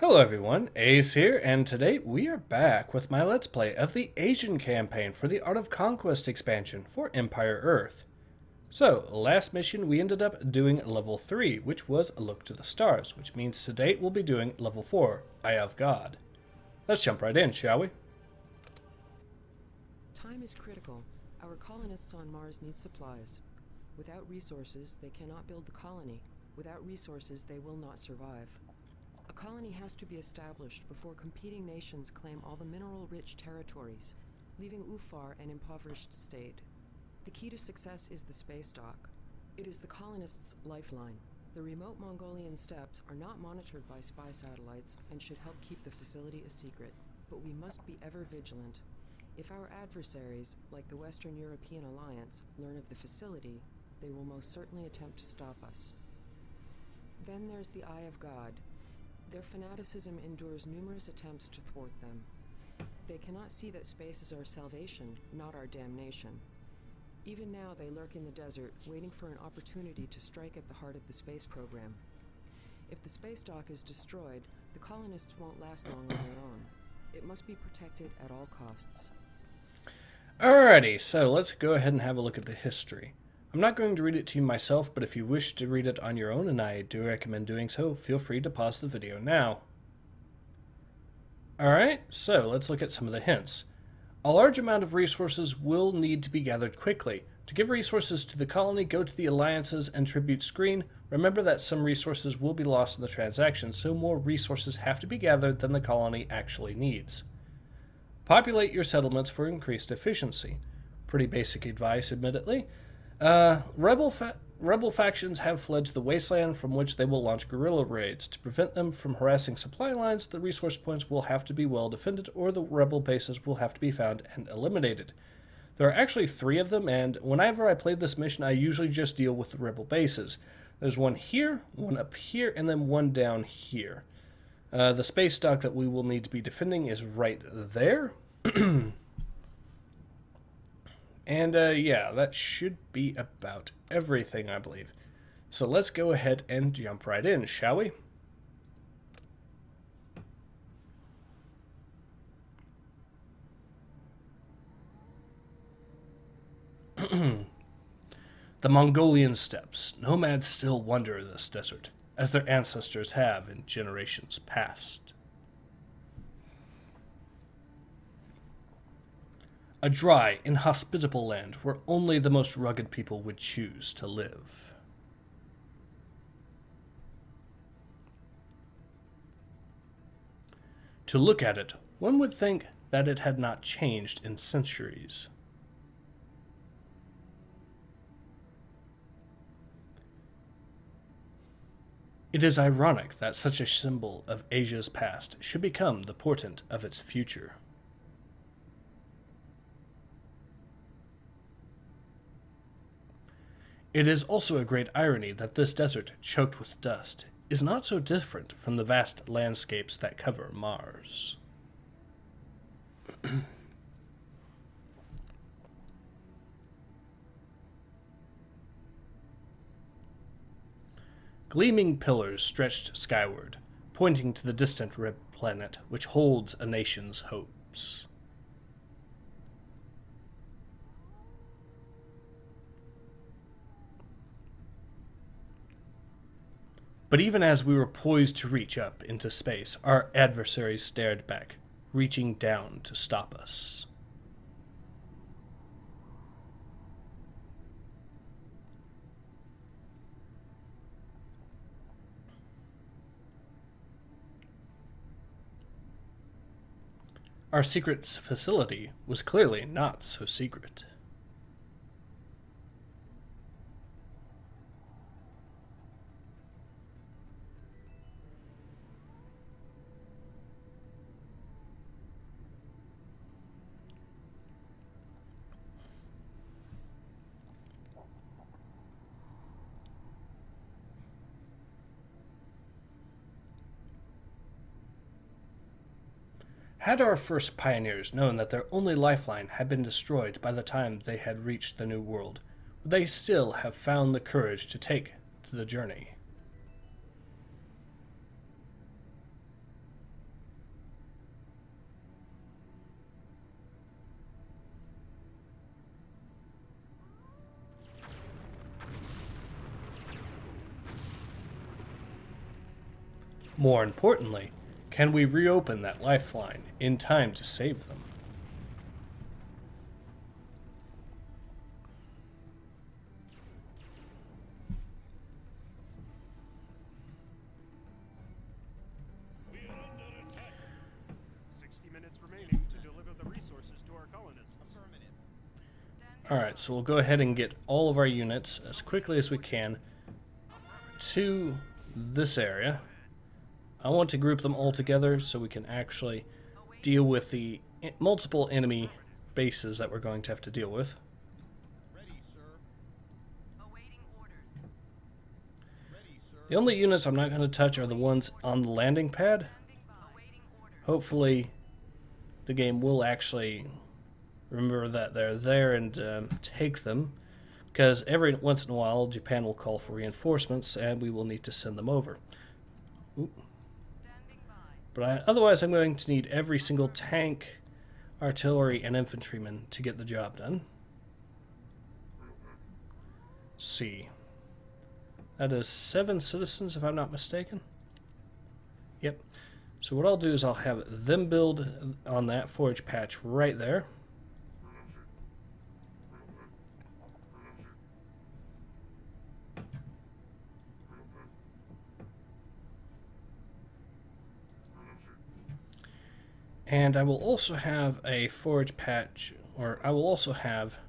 Hello everyone, Ace here, and today we are back with my Let's Play of the Asian campaign for the Art of Conquest expansion for Empire Earth. So, last mission we ended up doing level 3, which was a look to the stars, which means today we'll be doing level 4, Eye of God. Let's jump right in, shall we? Time is critical. Our colonists on Mars need supplies. Without resources, they cannot build the colony. Without resources, they will not survive. A colony has to be established before competing nations claim all the mineral-rich territories, leaving Ufar an impoverished state. The key to success is the space dock. It is the colonists' lifeline. The remote Mongolian steppes are not monitored by spy satellites and should help keep the facility a secret. But we must be ever vigilant. If our adversaries, like the Western European Alliance, learn of the facility, they will most certainly attempt to stop us. Then there's the Eye of God. Their fanaticism endures numerous attempts to thwart them. They cannot see that space is our salvation, not our damnation. Even now they lurk in the desert, waiting for an opportunity to strike at the heart of the space program. If the space dock is destroyed, the colonists won't last long on their own. It must be protected at all costs. Alrighty, so let's go ahead and have a look at the history. I'm not going to read it to you myself, but if you wish to read it on your own, and I do recommend doing so, feel free to pause the video now. Alright, so let's look at some of the hints. A large amount of resources will need to be gathered quickly. To give resources to the colony, go to the Alliances and Tribute screen. Remember that some resources will be lost in the transaction, so more resources have to be gathered than the colony actually needs. Populate your settlements for increased efficiency. Pretty basic advice, admittedly. Rebel factions have fled to the wasteland, from which they will launch guerrilla raids. To prevent them from harassing supply lines, the resource points will have to be well defended, or the rebel bases will have to be found and eliminated. There are actually 3 of them, and whenever I play this mission, I usually just deal with the rebel bases. There's one here, one up here, and then one down here. The space dock that we will need to be defending is right there. And yeah, that should be about everything, I believe. So let's go ahead and jump right in, shall we? The Mongolian steppes. Nomads still wander this desert, as their ancestors have in generations past. A dry, inhospitable land where only the most rugged people would choose to live. To look at it, one would think that it had not changed in centuries. It is ironic that such a symbol of Asia's past should become the portent of its future. It is also a great irony that this desert, choked with dust, is not so different from the vast landscapes that cover Mars. Gleaming pillars stretched skyward, pointing to the distant red planet which holds a nation's hopes. But even as we were poised to reach up into space, our adversaries stared back, reaching down to stop us. Our secret facility was clearly not so secret. Had our first pioneers known that their only lifeline had been destroyed by the time they had reached the New World, would they still have found the courage to take to the journey? More importantly, can we reopen that lifeline in time to save them? Alright, so we'll go ahead and get all of our units as quickly as we can to this area. I want to group them all together so we can actually deal with the multiple enemy bases that we're going to have to deal with. The only units I'm not going to touch are the ones on the landing pad. Hopefully the game will actually remember that they're there and take them, because every once in a while Japan will call for reinforcements and we will need to send them over. Ooh. But otherwise I'm going to need every single tank, artillery, and infantryman to get the job done. See. That is 7 citizens, if I'm not mistaken. Yep. So what I'll do is I'll have them build on that forage patch right there. And I will also have a forage patch, or I will also have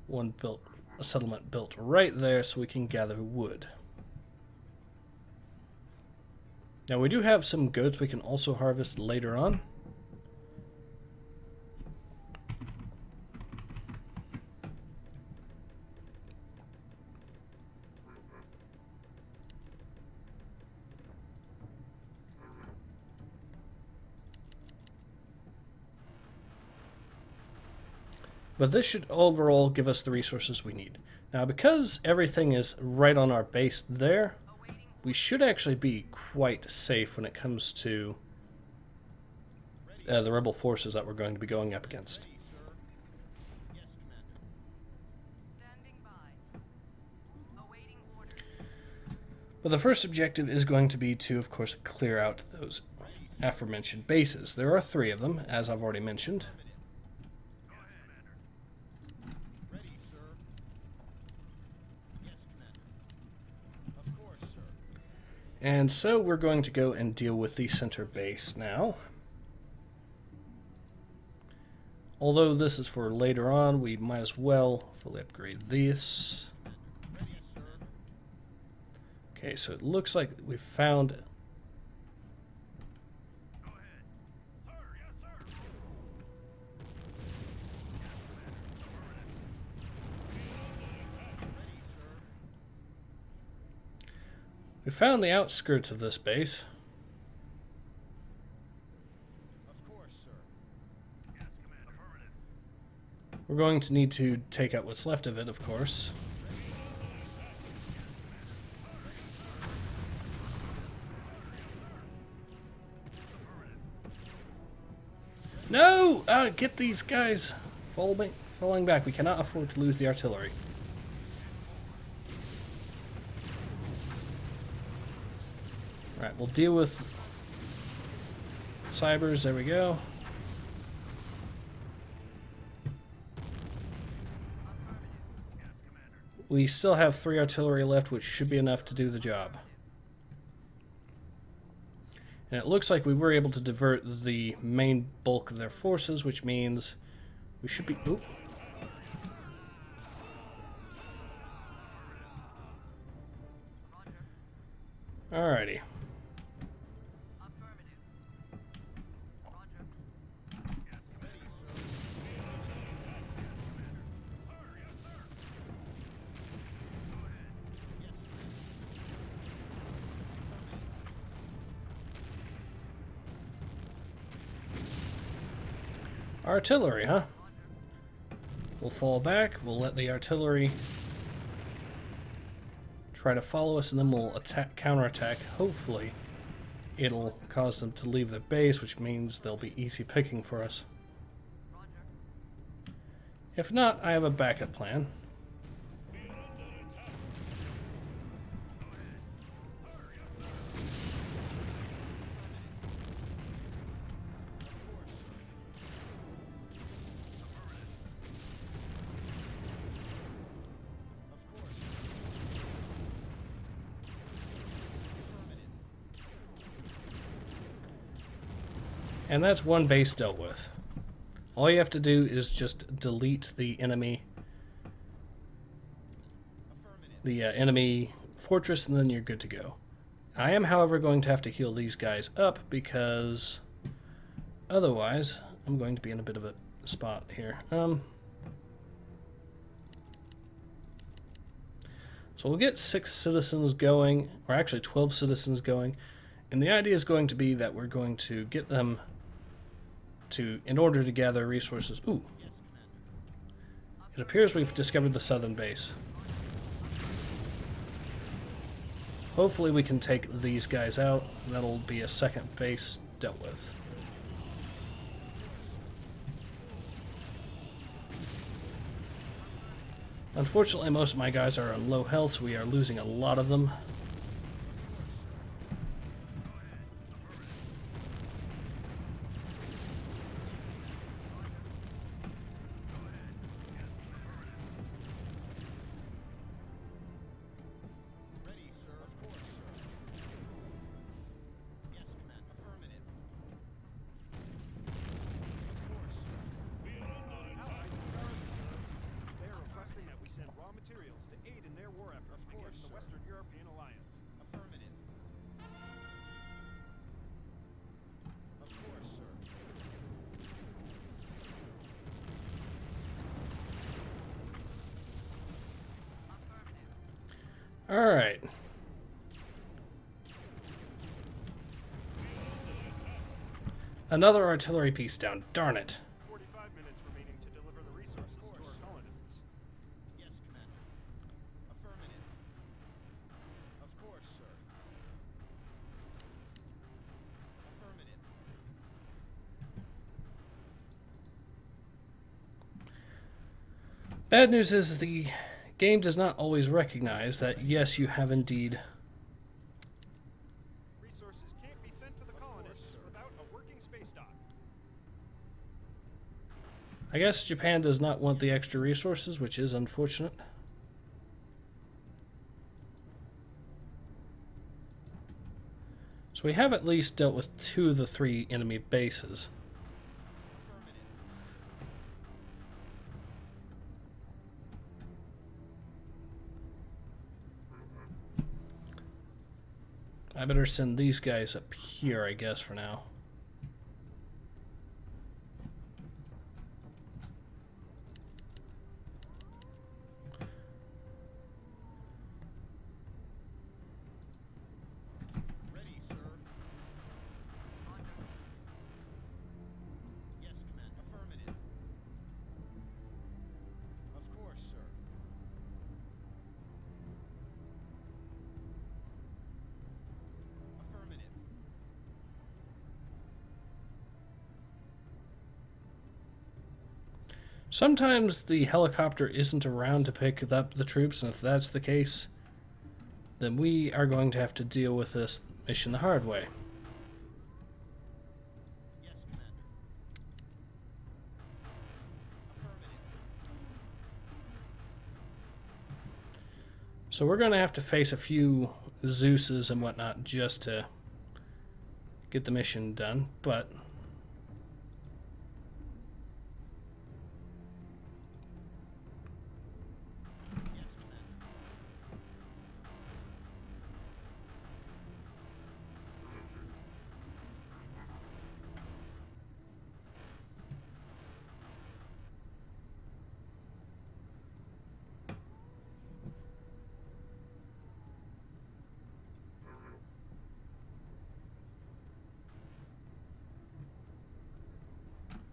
one built, a settlement built right there so we can gather wood. Now we do have some goats we can also harvest later on. But this should overall give us the resources we need. Now, because everything is right on our base there, we should actually be quite safe when it comes to the rebel forces that we're going to be going up against. But the first objective is going to be to, of course, clear out those aforementioned bases. There are 3 of them, as I've already mentioned. And so we're going to go and deal with the center base now. Although this is for later on, we might as well fully upgrade this. Okay, so it looks like we've found... We found the outskirts of this base. We're going to need to take out what's left of it, of course. No! Get these guys falling back. We cannot afford to lose the artillery. Alright, we'll deal with cybers. There we go. We still have 3 artillery left, which should be enough to do the job. And it looks like we were able to divert the main bulk of their forces, which means we should be... Oop. Alrighty. Artillery, huh? We'll fall back, we'll let the artillery try to follow us, and then we'll counterattack. Hopefully, it'll cause them to leave their base, which means they'll be easy picking for us. If not, I have a backup plan. And that's one base dealt with. All you have to do is just delete the enemy enemy fortress, and then you're good to go. I am, however, going to have to heal these guys up because otherwise I'm going to be in a bit of a spot here. So we'll get 6 citizens going, or actually 12 citizens going, and the idea is going to be that we're going to get them to, in order to gather resources. Ooh. It appears we've discovered the southern base. Hopefully we can take these guys out. That'll be a second base dealt with. Unfortunately, most of my guys are on low health, so we are losing a lot of them. Alright. Another artillery piece down. Darn it. 45 minutes remaining to deliver the resources to our colonists. Yes, Commander. Affirmative. Of course, sir. Affirmative. Bad news is the game does not always recognize that, yes, you have indeed... Resources can't be sent to the colonists without a working space dock. I guess Japan does not want the extra resources, which is unfortunate. So we have at least dealt with 2 of the 3 enemy bases. I better send these guys up here, I guess, for now. Ready, sir. Yes, Commander. Affirmative. Of course, sir. Affirmative. Sometimes the helicopter isn't around to pick up the troops, and if that's the case, then we are going to have to deal with this mission the hard way. Yes, Commander. Affirmative. So we're going to have to face a few Zeuses and whatnot just to get the mission done, but... Yes, Commander.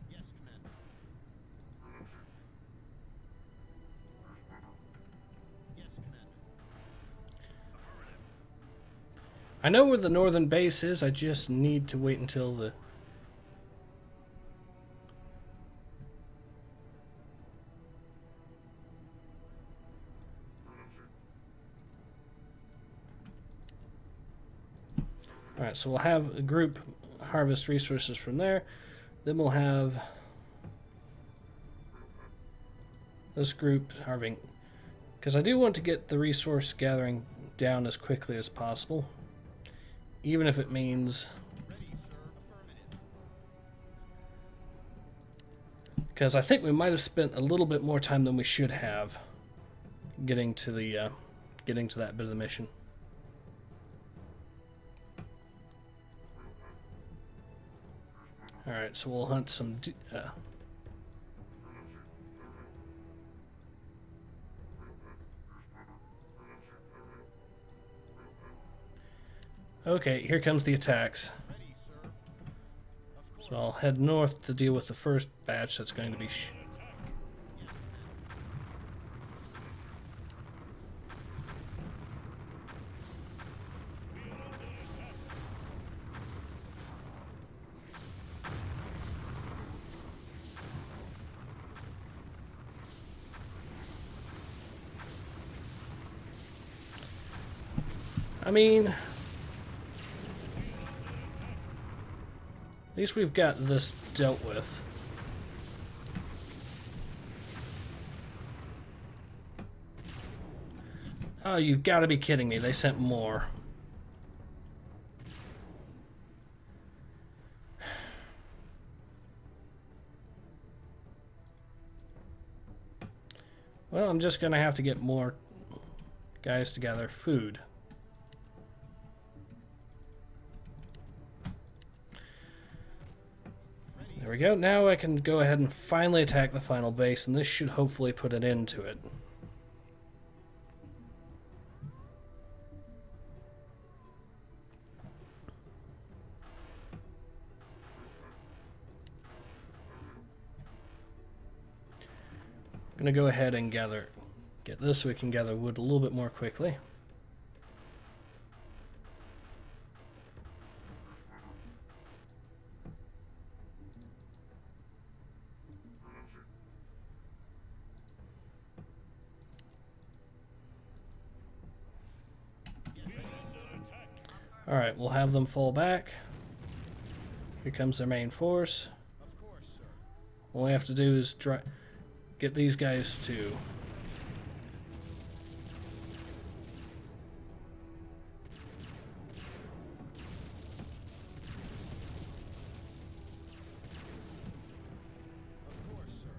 Yes, Commander. Yes, Commander. I know where the northern base is, I just need to wait until the... Alright, so we'll have a group harvest resources from there. Then we'll have this group harvesting, because I do want to get the resource gathering down as quickly as possible, even if it means Ready, sir. Affirmative. Because I think we might have spent a little bit more time than we should have getting to the getting to that bit of the mission. All right, so we'll hunt some. Okay, here comes the attacks. Ready, sir. Of course. So I'll head north to deal with the first batch that's going to be. I mean, at least we've got this dealt with. Oh, you've got to be kidding me. They sent more. Well, I'm just going to have to get more guys to gather food. There we go. Now I can go ahead and finally attack the final base, and this should hopefully put an end to it. I'm going to go ahead and get this so we can gather wood a little bit more quickly. Alright, we'll have them fall back. Here comes their main force. Of course, sir. All we have to do is get these guys to... Of course, sir.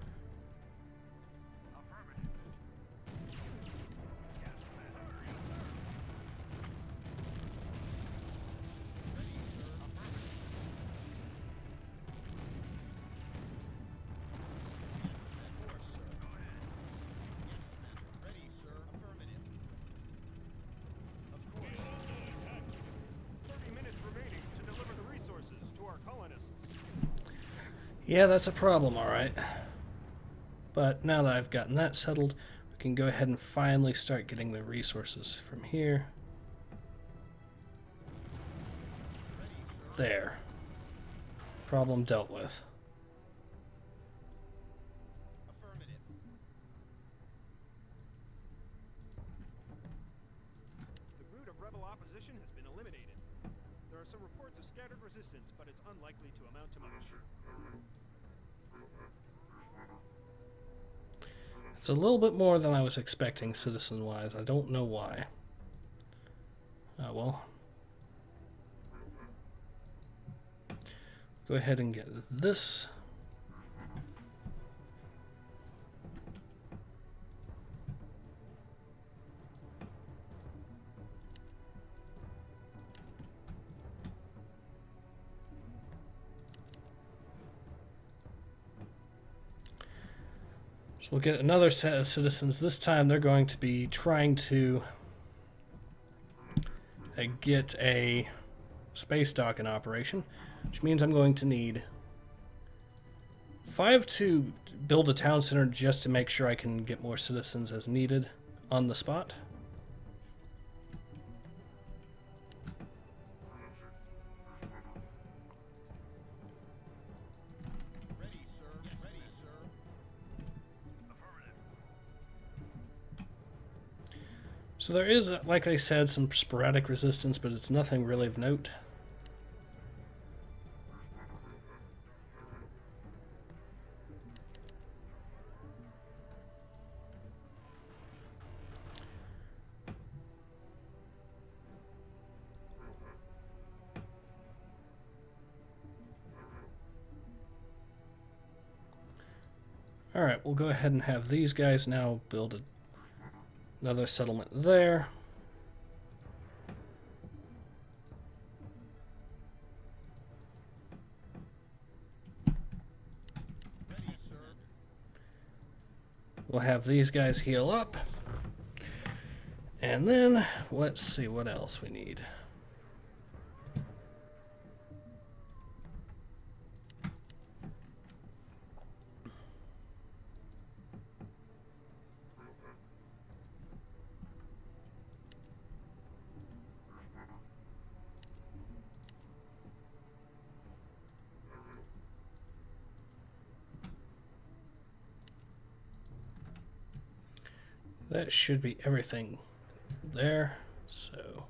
Ready, sir. Affirmative. Of course, sir. 30 minutes remaining to deliver the resources to our colonists. Yeah, that's a problem, alright. But now that I've gotten that settled, we can go ahead and finally start getting the resources from here. There. Problem dealt with. Affirmative. The root of rebel opposition has been eliminated. There are some reports of scattered resistance, but it's unlikely to amount to much. It's a little bit more than I was expecting, citizen-wise. I don't know why. Oh, well. Go ahead and get this. So we'll get another set of citizens. This time they're going to be trying to get a space dock in operation, which means I'm going to need 5 to build a town center just to make sure I can get more citizens as needed on the spot. Ready, sir. Ready, sir. So there is, like I said, some sporadic resistance, but it's nothing really of note. Alright, we'll go ahead and have these guys now build another settlement there. Ready, sir. We'll have these guys heal up. And then, let's see what else we need. That should be everything there, so...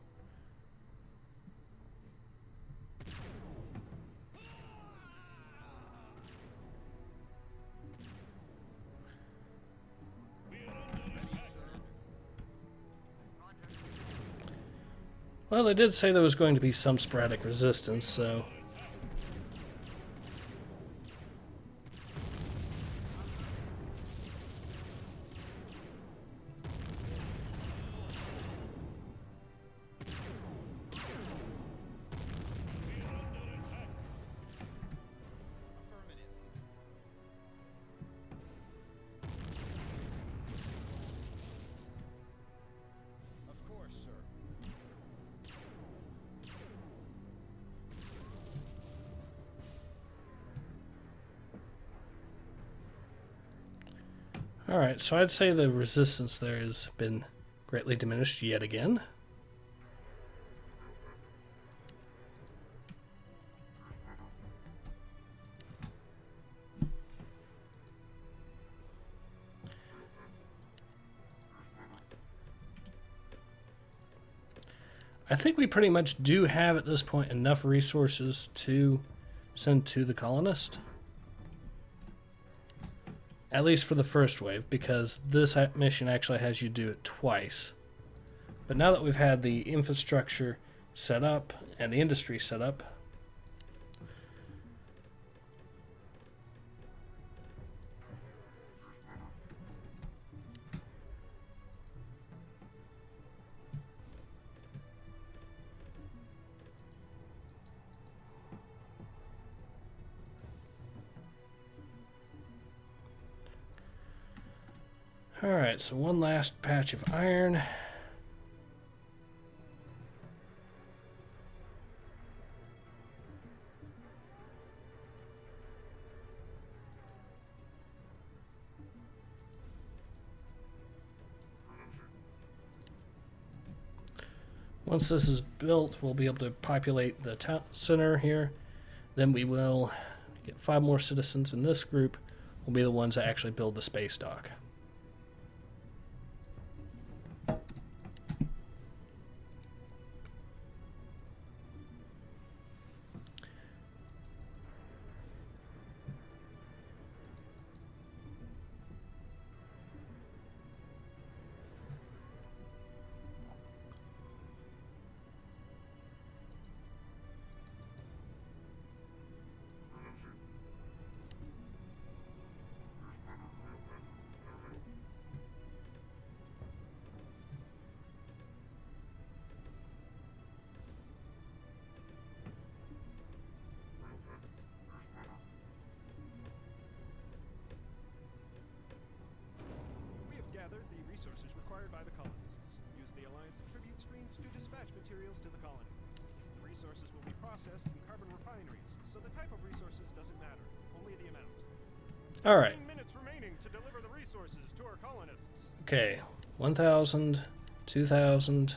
Well, they did say there was going to be some sporadic resistance, so... Affirmative. Of course, sir. Alright, so I'd say the resistance there has been greatly diminished yet again. I think we pretty much do have at this point enough resources to send to the colonist. At least for the first wave, because this mission actually has you do it twice. But now that we've had the infrastructure set up and the industry set up, alright, so one last patch of iron. Once this is built, we'll be able to populate the town center here. Then we will get 5 more citizens, and this group will be the ones that actually build the space dock. We have gathered the resources required by the colonists. Use the Alliance tribute screens to dispatch materials to the colony. The resources will be processed in carbon refineries, so the type of resources doesn't matter, only the amount. Alright, 15 minutes remaining to deliver the resources to our colonists. okay. 1,000, 2,000,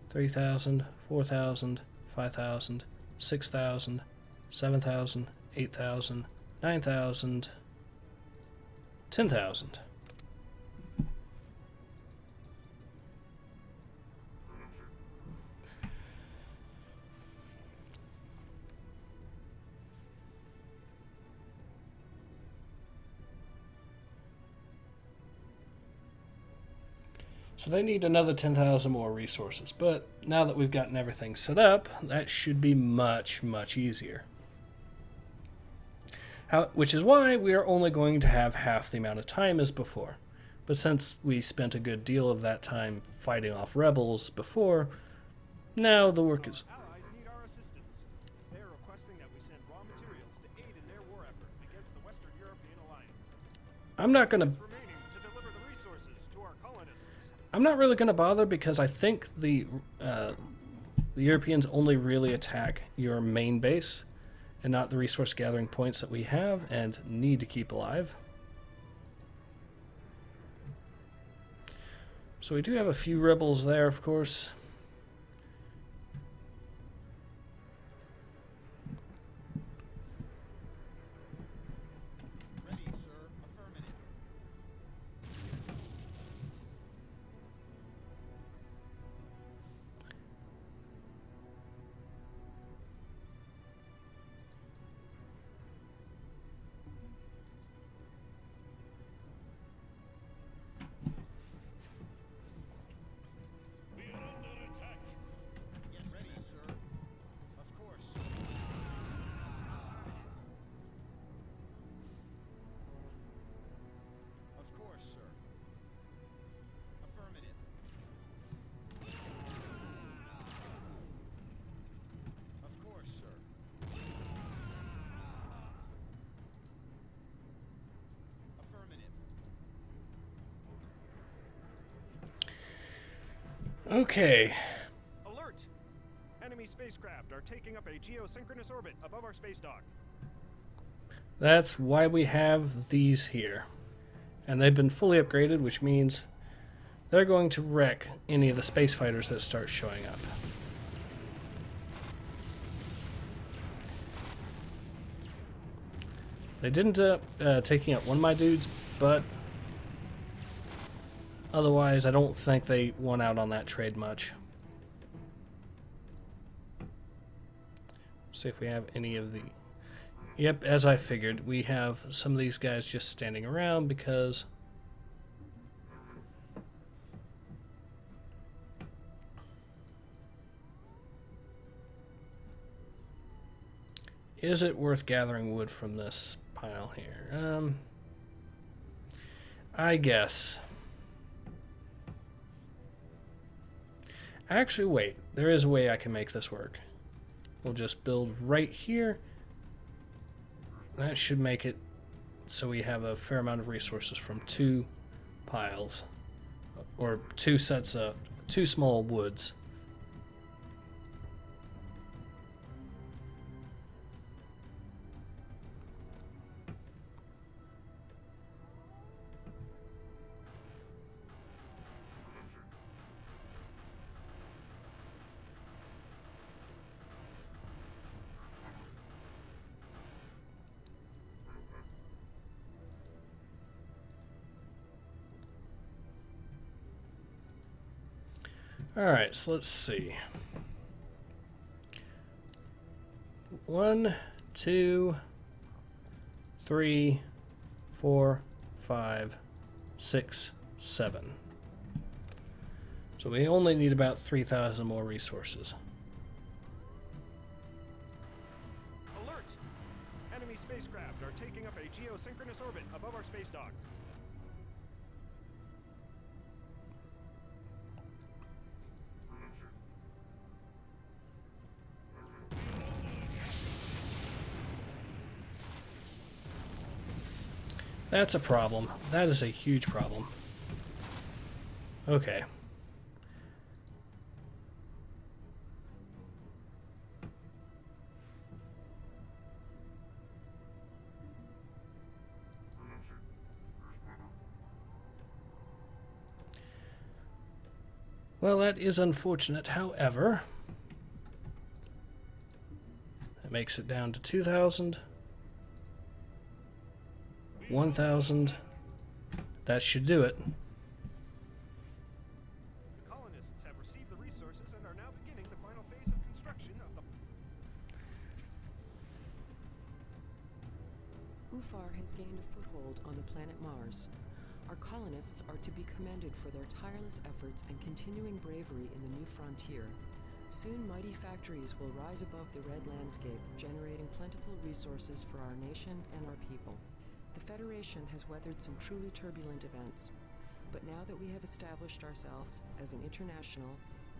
3,000, 4,000, 5,000, 6,000, 7,000, 8,000, 9,000, 10,000. So they need another 10,000 more resources, but now that we've gotten everything set up, that should be much, much easier. Which is why we are only going to have half the amount of time as before. But since we spent a good deal of that time fighting off rebels before, now the work is... Allies need our assistance. They are requesting that we send raw materials to aid in their war effort against the Western European alliance. I'm not going to... It's remaining to deliver the resources to our colonists. I'm not really going to bother because I think the Europeans only really attack your main base and not the resource gathering points that we have and need to keep alive. So we do have a few rebels there, of course. Ready, sir. Affirmative. Yes, ready, sir. Of course, sir. Of course, sir. Affirmative. Of course, sir. Affirmative. Okay. Alert! Enemy spacecraft are taking up a geosynchronous orbit above our space dock. That's why we have these here. And they've been fully upgraded, which means they're going to wreck any of the space fighters that start showing up. They didn't end up taking out one of my dudes, but otherwise I don't think they won out on that trade much. See if we have any of the... Yep, as I figured, we have some of these guys just standing around because is it worth gathering wood from this pile here? I guess. Actually, wait. There is a way I can make this work. We'll just build right here. That should make it so we have a fair amount of resources from two piles. Or two sets of... two small woods. Alright, so let's see. 1, 2, 3, 4, 5, 6, 7. So we only need about 3,000 more resources. Alert! Enemy spacecraft are taking up a geosynchronous orbit above our space dock. That's a problem. That is a huge problem. Okay. Well, that is unfortunate. However, that makes it down to 2,000. 1,000. That should do it. The colonists have received the resources and are now beginning the final phase of construction of the... UFAR has gained a foothold on the planet Mars. Our colonists are to be commended for their tireless efforts and continuing bravery in the new frontier. Soon mighty factories will rise above the red landscape, generating plentiful resources for our nation and our people. The Federation has weathered some truly turbulent events, but now that we have established ourselves as an international,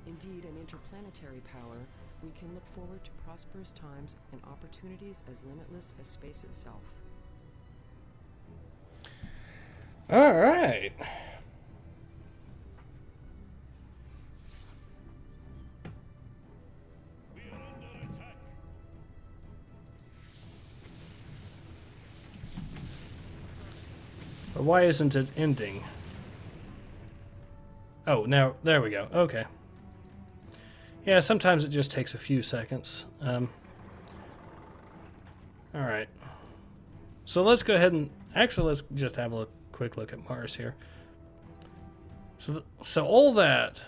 indeed an interplanetary power, we can look forward to prosperous times and opportunities as limitless as space itself. All right. But why isn't it ending? Oh, now, there we go. Okay. Yeah, sometimes it just takes a few seconds. Alright. So let's go ahead and... Actually, let's just have a quick look at Mars here. So all that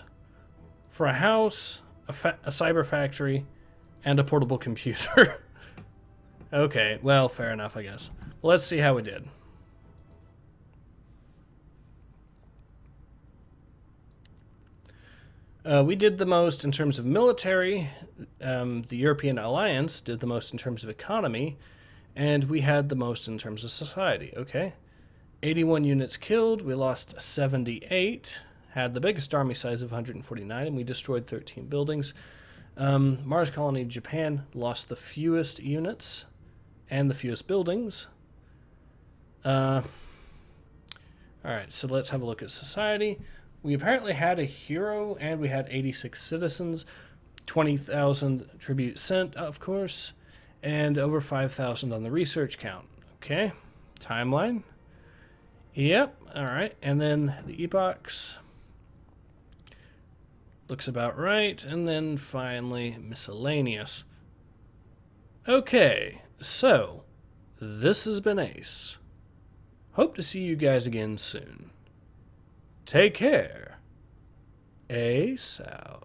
for a house, a cyber factory, and a portable computer. Okay, well, fair enough, I guess. Well, let's see how we did. We did the most in terms of military, the European alliance did the most in terms of economy, and we had the most in terms of society, okay? 81 units killed, we lost 78, had the biggest army size of 149, and we destroyed 13 buildings. Mars colony Japan lost the fewest units and the fewest buildings. Alright, so let's have a look at society. We apparently had a hero, and we had 86 citizens, 20,000 tribute sent, of course, and over 5,000 on the research count. Okay, timeline. Yep, all right, and then the epochs. Looks about right, and then finally miscellaneous. Okay, so this has been Ace. Hope to see you guys again soon. Take care. Ace out.